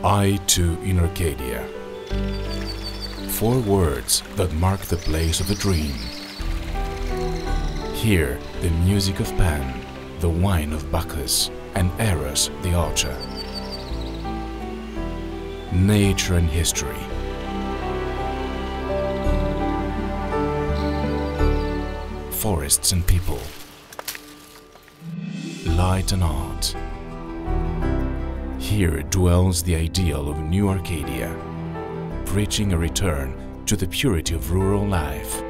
I too in Arcadia. 4 words that mark the place of a dream. Here, the music of Pan, the wine of Bacchus, and Eros the archer. Nature and history. Forests and people. Light and art. Here dwells the ideal of New Arcadia, preaching a return to the purity of rural life.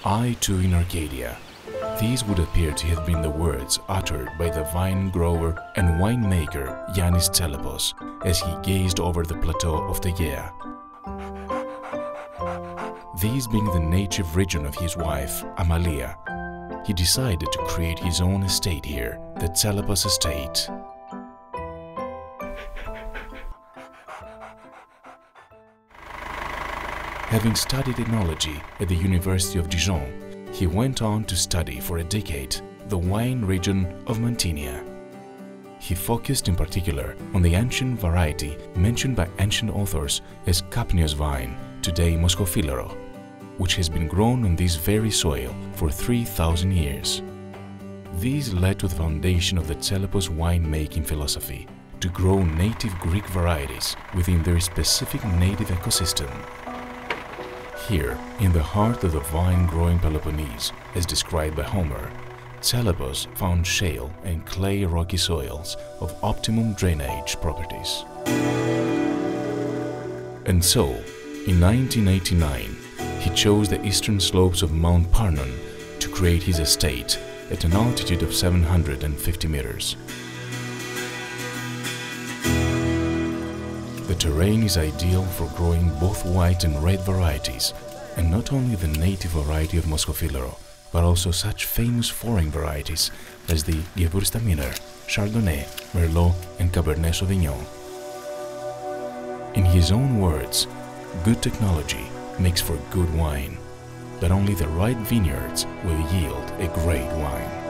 I too in Arcadia. These would appear to have been the words uttered by the vine grower and winemaker Yannis Tselepos as he gazed over the plateau of Tegea. These being the native region of his wife, Amalia, he decided to create his own estate here, the Tselepos Estate. Having studied ethnology at the University of Dijon, he went on to study for a decade the wine region of Mantinia. He focused in particular on the ancient variety mentioned by ancient authors as Capnios vine, today Moschofilero, which has been grown on this very soil for 3,000 years. These led to the foundation of the Tselepos wine-making philosophy, to grow native Greek varieties within their specific native ecosystem. Here, in the heart of the vine-growing Peloponnese, as described by Homer, Tselepos found shale and clay rocky soils of optimum drainage properties. And so, in 1989, he chose the eastern slopes of Mount Parnon to create his estate at an altitude of 750 meters. The terrain is ideal for growing both white and red varieties, and not only the native variety of Moschofilero, but also such famous foreign varieties as the Gewürztraminer, Chardonnay, Merlot and Cabernet Sauvignon. In his own words, good technology makes for good wine, but only the right vineyards will yield a great wine.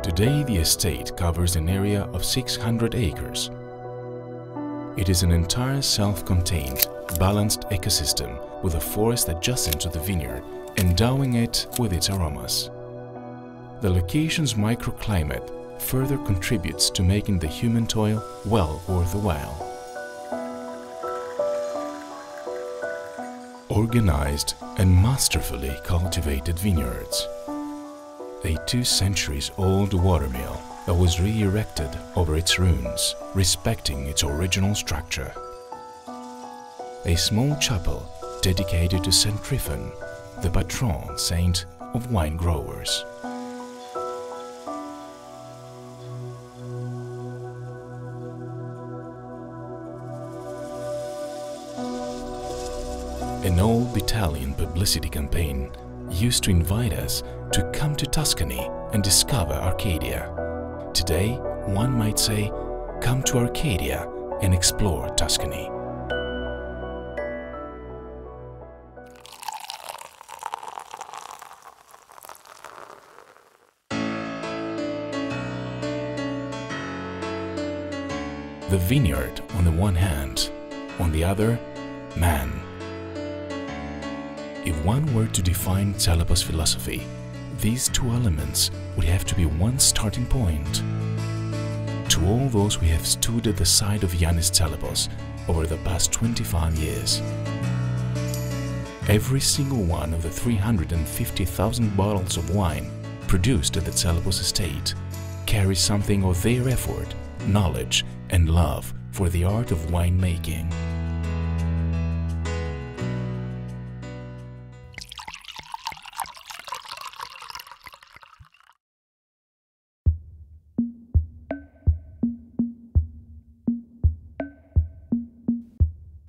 Today, the estate covers an area of 600 acres. It is an entire self-contained, balanced ecosystem with a forest adjacent to the vineyard, endowing it with its aromas. The location's microclimate further contributes to making the human toil well worth the while. Organized and masterfully cultivated vineyards. A 2 centuries-old watermill that was re-erected over its ruins, respecting its original structure. A small chapel dedicated to Saint Tryphon, the patron saint of wine growers. An old Italian publicity campaign used to invite us to come to Tuscany and discover Arcadia. Today, one might say, come to Arcadia and explore Tuscany. The vineyard on the one hand, on the other, man. If one were to define Tselepos philosophy, these 2 elements would have to be one starting point. To all those who have stood at the side of Yannis Tselepos over the past 25 years, every single one of the 350,000 bottles of wine produced at the Tselepos Estate carries something of their effort, knowledge and love for the art of winemaking.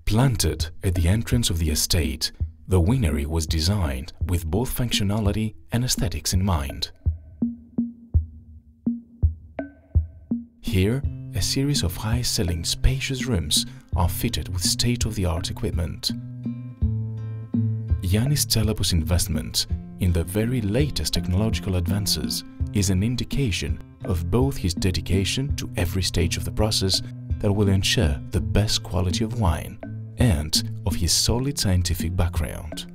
Planted at the entrance of the estate, the winery was designed with both functionality and aesthetics in mind. Here, a series of high-ceiling spacious rooms are fitted with state-of-the-art equipment. Yannis Tselepos' investment in the very latest technological advances is an indication of both his dedication to every stage of the process that will ensure the best quality of wine and of his solid scientific background.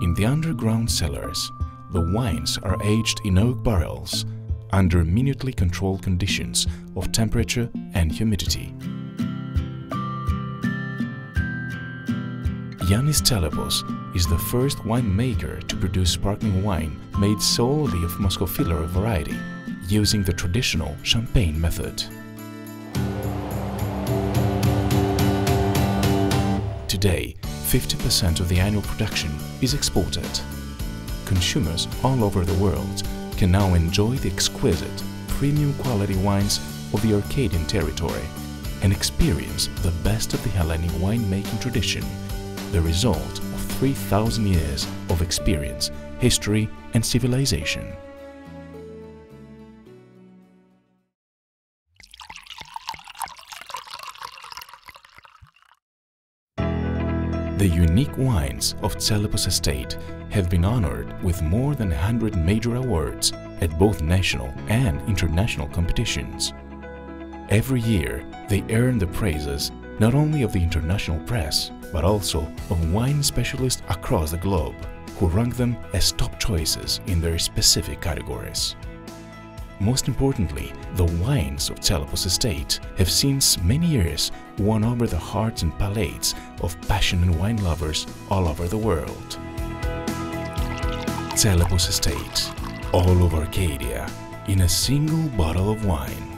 In the underground cellars, the wines are aged in oak barrels under minutely controlled conditions of temperature and humidity. Yannis Tselepos is the first winemaker to produce sparkling wine made solely of Muscofilero variety, using the traditional champagne method. Today, 50% of the annual production is exported. Consumers all over the world can now enjoy the exquisite, premium quality wines of the Arcadian territory and experience the best of the Hellenic winemaking tradition, the result of 3,000 years of experience, history and civilization. The unique wines of Tselepos Estate have been honored with more than 100 major awards at both national and international competitions. Every year, they earn the praises not only of the international press, but also of wine specialists across the globe, who rank them as top choices in their specific categories. Most importantly, the wines of Tselepos Estate have since many years won over the hearts and palates of passionate wine lovers all over the world. Tselepos Estate, all of Arcadia, in a single bottle of wine.